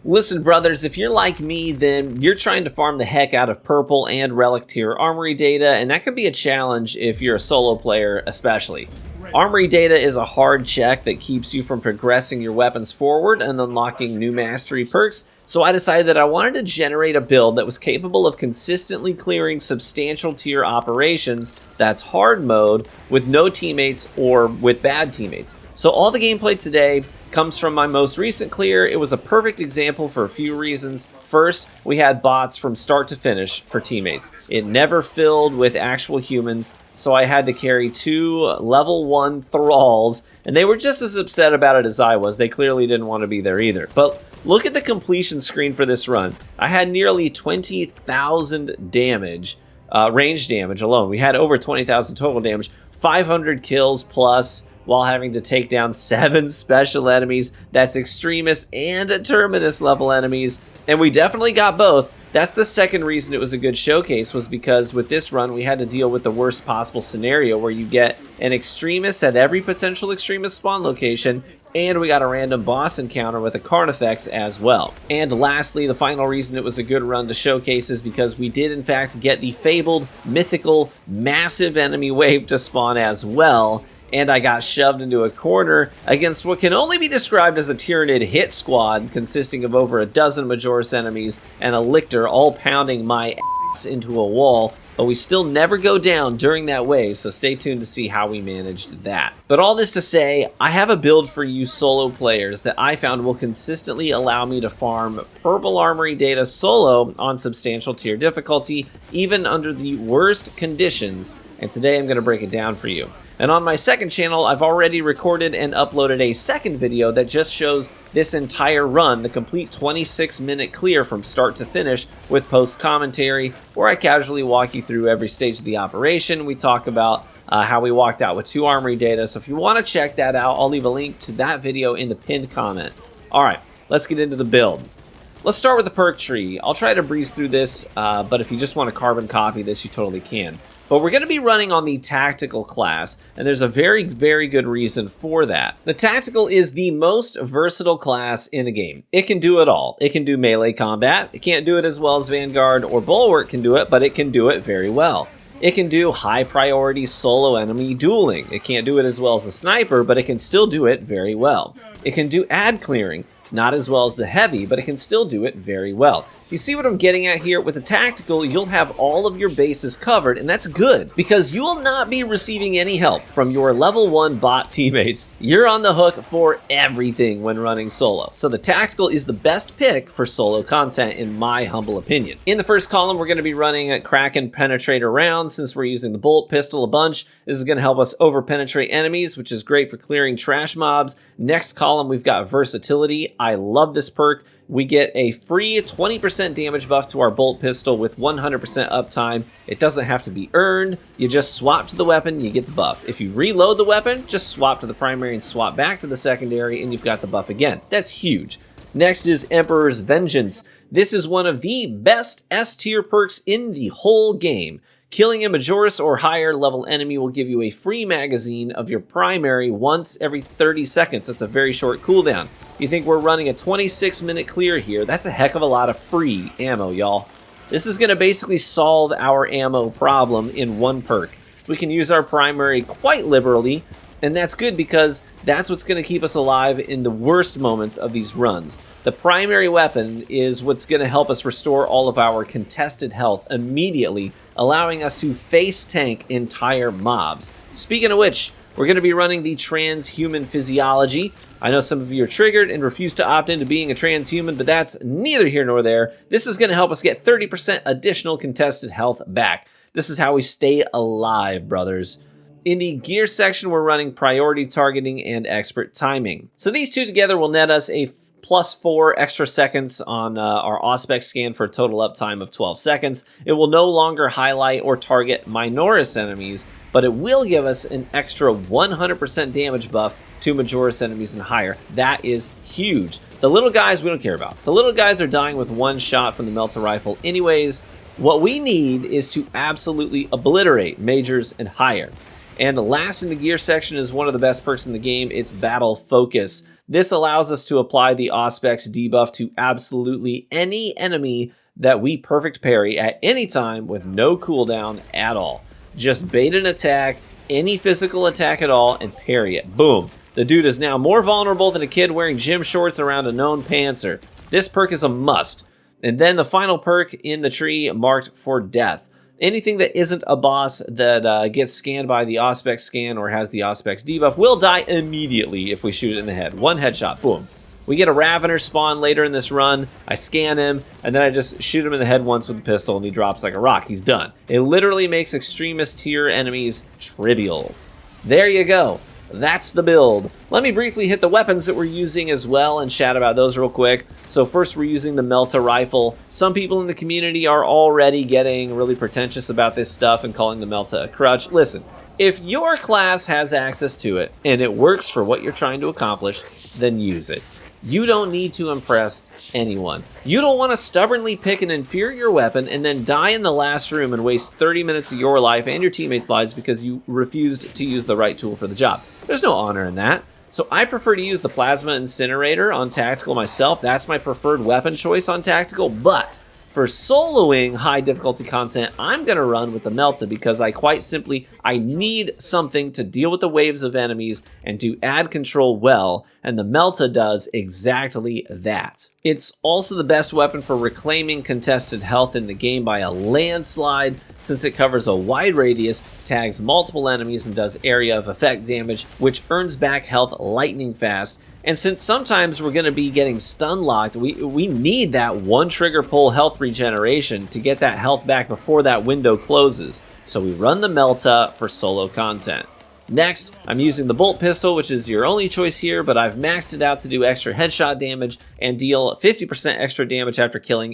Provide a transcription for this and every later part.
Listen, brothers, if you're like me, then you're trying to farm the heck out of purple and relic tier armory data, and that can be a challenge if you're a solo player especially. Armoury Data is a hard check that keeps you from progressing your weapons forward and unlocking new mastery perks, so I decided that I wanted to generate a build that was capable of consistently clearing substantial tier operations, that's hard mode, with no teammates or with bad teammates. So all the gameplay today comes from my most recent clear. It was a perfect example for a few reasons. First, we had bots from start to finish for teammates. It never filled with actual humans, so I had to carry 2 level 1 thralls, and they were just as upset about it as I was. They clearly didn't want to be there either. But look at the completion screen for this run. I had nearly 20,000 damage, range damage alone. We had over 20,000 total damage, 500 kills plus, while having to take down 7 special enemies. That's extremist and terminus level enemies, and we definitely got both. That's the second reason it was a good showcase, was because with this run we had to deal with the worst possible scenario where you get an extremist at every potential extremist spawn location, and we got a random boss encounter with a Carnifex as well. And lastly, the final reason it was a good run to showcase is because we did in fact get the fabled, mythical, massive enemy wave to spawn as well, and I got shoved into a corner against what can only be described as a Tyranid hit squad consisting of over a dozen Majoris enemies and a Lictor all pounding my ass into a wall, but we still never go down during that wave, so stay tuned to see how we managed that. But all this to say, I have a build for you solo players that I found will consistently allow me to farm purple armory data solo on substantial tier difficulty, even under the worst conditions, and today I'm going to break it down for you. And on my second channel, I've already recorded and uploaded a second video that just shows this entire run, the complete 26-minute clear from start to finish with post-commentary, where I casually walk you through every stage of the operation. We talk about how we walked out with 2 armory data, so if you want to check that out, I'll leave a link to that video in the pinned comment. Alright, let's get into the build. Let's start with the perk tree. I'll try to breeze through this, but if you just want to carbon copy this, you totally can. But we're going to be running on the Tactical class, and there's a very, very good reason for that. The Tactical is the most versatile class in the game. It can do it all. It can do melee combat. It can't do it as well as Vanguard or Bulwark can do it, but it can do it very well. It can do high priority solo enemy dueling. It can't do it as well as a sniper, but it can still do it very well. It can do ad clearing. Not as well as the heavy, but it can still do it very well. You see what I'm getting at here? With the Tactical, you'll have all of your bases covered, and that's good, because you will not be receiving any help from your level 1 bot teammates. You're on the hook for everything when running solo. So the Tactical is the best pick for solo content, in my humble opinion. In the first column, we're going to be running a Kraken Penetrator round. Since we're using the bolt pistol a bunch, this is going to help us over-penetrate enemies, which is great for clearing trash mobs. Next column, we've got Versatility. I love this perk. We get a free 20% damage buff to our bolt pistol with 100% uptime. It doesn't have to be earned. You just swap to the weapon, you get the buff. If you reload the weapon, just swap to the primary and swap back to the secondary, and you've got the buff again. That's huge. Next is Emperor's Vengeance. This is one of the best S tier perks in the whole game. Killing a Majoris or higher level enemy will give you a free magazine of your primary once every 30 seconds. That's a very short cooldown. You think we're running a 26-minute clear here? That's a heck of a lot of free ammo, y'all. This is going to basically solve our ammo problem in one perk. We can use our primary quite liberally, and that's good because that's what's going to keep us alive in the worst moments of these runs. The primary weapon is what's going to help us restore all of our contested health immediately, allowing us to face tank entire mobs. Speaking of which, we're going to be running the transhuman physiology. I know some of you are triggered and refuse to opt into being a transhuman, but that's neither here nor there. This is going to help us get 30% additional contested health back. This is how we stay alive, brothers. In the gear section, we're running priority targeting and expert timing. So these two together will net us a +4 extra seconds on our Auspex scan for a total uptime of 12 seconds. It will no longer highlight or target Minoris enemies, but it will give us an extra 100% damage buff to Majoris enemies and higher. That is huge. The little guys we don't care about. The little guys are dying with one shot from the Melta Rifle anyways. What we need is to absolutely obliterate Majors and higher. And last in the gear section is one of the best perks in the game. It's Battle Focus. This allows us to apply the Auspex debuff to absolutely any enemy that we perfect parry at any time with no cooldown at all. Just bait an attack, any physical attack at all, and parry it. Boom. The dude is now more vulnerable than a kid wearing gym shorts around a known panzer. This perk is a must. And then the final perk in the tree marked for death. Anything that isn't a boss that gets scanned by the Auspex scan or has the Auspex debuff will die immediately if we shoot it in the head. One headshot, boom. We get a Ravener spawn later in this run. I scan him, and then I just shoot him in the head once with a pistol, and he drops like a rock. He's done. It literally makes extremist tier enemies trivial. There you go. That's the build. Let me briefly hit the weapons that we're using as well and chat about those real quick. So first we're using the Melta rifle. Some people in the community are already getting really pretentious about this stuff and calling the Melta a crutch. Listen, if your class has access to it and it works for what you're trying to accomplish, then use it. You don't need to impress anyone. You don't want to stubbornly pick an inferior weapon and then die in the last room and waste 30 minutes of your life and your teammates' lives because you refused to use the right tool for the job. There's no honor in that. So I prefer to use the Plasma Incinerator on Tactical myself. That's my preferred weapon choice on Tactical, but for soloing high difficulty content, I'm going to run with the Melta because I need something to deal with the waves of enemies and to add control well, and the Melta does exactly that. It's also the best weapon for reclaiming contested health in the game by a landslide, since it covers a wide radius, tags multiple enemies, and does area of effect damage, which earns back health lightning fast. And since sometimes we're going to be getting stun locked, we need that one trigger pull health regeneration to get that health back before that window closes. So we run the Melta for solo content. Next, I'm using the bolt pistol, which is your only choice here, but I've maxed it out to do extra headshot damage and deal 50% extra damage after killing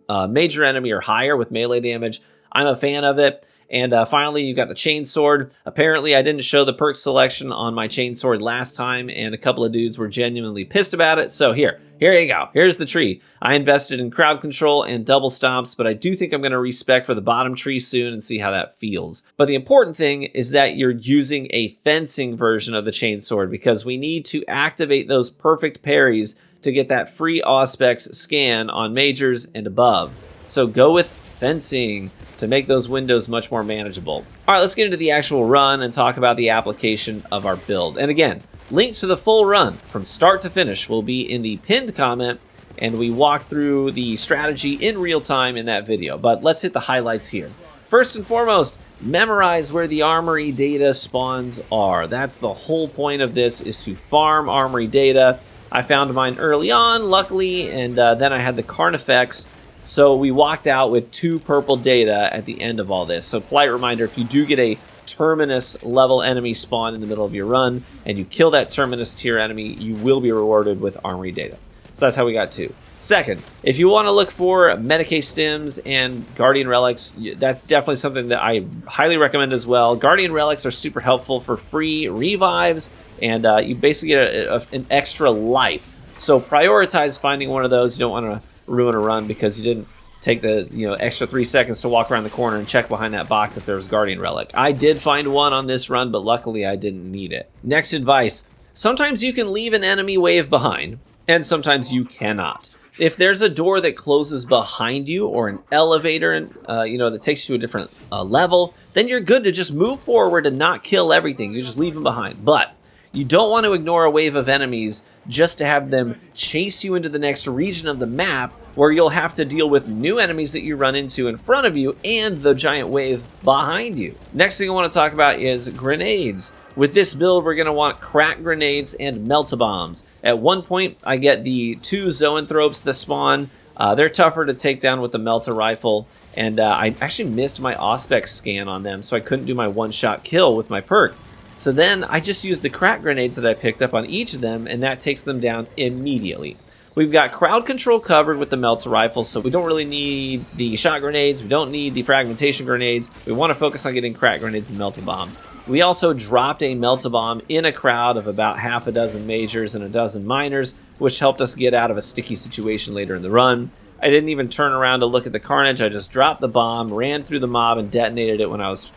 a major enemy or higher with melee damage. I'm a fan of it. And finally, you've got the chainsword. Apparently, I didn't show the perk selection on my chainsword last time, and a couple of dudes were genuinely pissed about it. So here you go. Here's the tree. I invested in crowd control and double stomps, but I do think I'm going to respec for the bottom tree soon and see how that feels. But the important thing is that you're using a fencing version of the chainsword because we need to activate those perfect parries to get that free Auspex scan on majors and above. So go with fencing to make those windows much more manageable. All right, let's get into the actual run and talk about the application of our build. And again, links to the full run from start to finish will be in the pinned comment, and we walk through the strategy in real time in that video. But let's hit the highlights here. First and foremost, memorize where the Armoury Data spawns are. That's the whole point of this, is to farm Armoury Data. I found mine early on, luckily, and then I had the Carnifex. So we walked out with 2 purple data at the end of all this. So polite reminder, if you do get a Terminus level enemy spawn in the middle of your run and you kill that Terminus tier enemy, you will be rewarded with Armoury Data. So that's how we got 2. Second, if you want to look for Medicae stims and Guardian Relics, that's definitely something that I highly recommend as well. Guardian Relics are super helpful for free revives, and you basically get an extra life. So prioritize finding one of those. You don't want to ruin a run because you didn't take the extra 3 seconds to walk around the corner and check behind that box if there was Guardian Relic. I did find one on this run, but luckily I didn't need it. Next advice, sometimes you can leave an enemy wave behind, and sometimes you cannot. If there's a door that closes behind you or an elevator that takes you to a different level, then you're good to just move forward and not kill everything. You just leave them behind. But you don't want to ignore a wave of enemies just to have them chase you into the next region of the map where you'll have to deal with new enemies that you run into in front of you and the giant wave behind you. Next thing I want to talk about is grenades. With this build, we're going to want crack grenades and Melta-bombs. At one point, I get the 2 Zoanthropes that spawn. They're tougher to take down with the Melta rifle, and I actually missed my Auspex scan on them, so I couldn't do my one-shot kill with my perk. So then I just used the crack grenades that I picked up on each of them, and that takes them down immediately. We've got crowd control covered with the Melta rifle, so we don't really need the shot grenades. We don't need the fragmentation grenades. We want to focus on getting crack grenades and Melta bombs. We also dropped a Melta bomb in a crowd of about half a dozen majors and a dozen minors, which helped us get out of a sticky situation later in the run. I didn't even turn around to look at the carnage. I just dropped the bomb, ran through the mob, and detonated it when I was,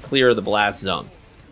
clear of the blast zone.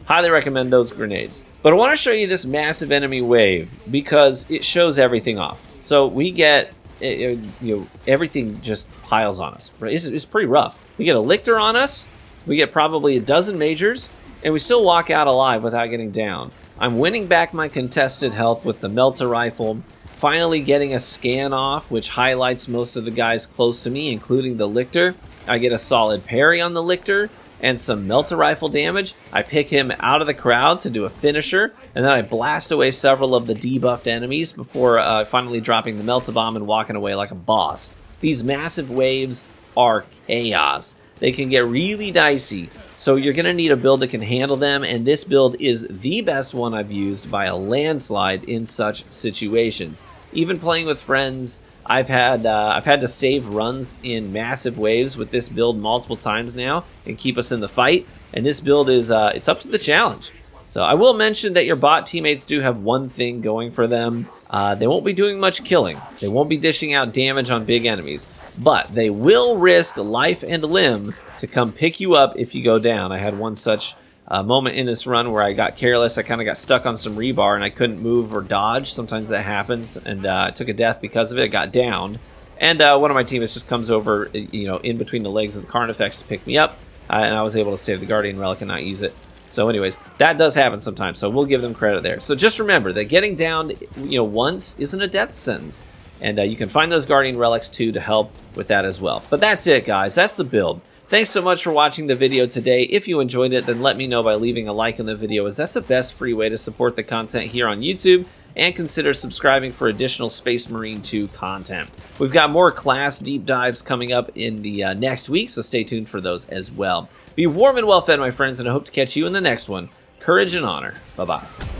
Highly recommend those grenades. But I want to show you this massive enemy wave because it shows everything off. So we get, everything just piles on us. Right? It's pretty rough. We get a Lictor on us, we get probably a dozen Majors, and we still walk out alive without getting down. I'm winning back my contested health with the Melta Rifle, finally getting a scan off, which highlights most of the guys close to me, including the Lictor. I get a solid parry on the Lictor and some Melta Rifle damage. I pick him out of the crowd to do a finisher, and then I blast away several of the debuffed enemies before finally dropping the Melta Bomb and walking away like a boss. These massive waves are chaos. They can get really dicey, so you're going to need a build that can handle them, and this build is the best one I've used by a landslide in such situations. Even playing with friends, I've had to save runs in massive waves with this build multiple times now and keep us in the fight, and this build is it's up to the challenge. So I will mention that your bot teammates do have one thing going for them. They won't be doing much killing. They won't be dishing out damage on big enemies. But they will risk life and limb to come pick you up if you go down. I had one such moment in this run where I got careless. I kind of got stuck on some rebar and I couldn't move or dodge. Sometimes that happens, and I took a death because of it. I got downed. And one of my teammates just comes over, in between the legs of the Carnifex to pick me up. And I was able to save the Guardian Relic and not use it. So anyways, that does happen sometimes, so we'll give them credit there. So just remember that getting down, once isn't a death sentence. And you can find those Guardian Relics too to help with that as well. But that's it, guys. That's the build. Thanks so much for watching the video today. If you enjoyed it, then let me know by leaving a like on the video, as that's the best free way to support the content here on YouTube. And consider subscribing for additional Space Marine 2 content. We've got more class deep dives coming up in the next week, so stay tuned for those as well. Be warm and well fed, my friends, and I hope to catch you in the next one. Courage and honor. Bye-bye.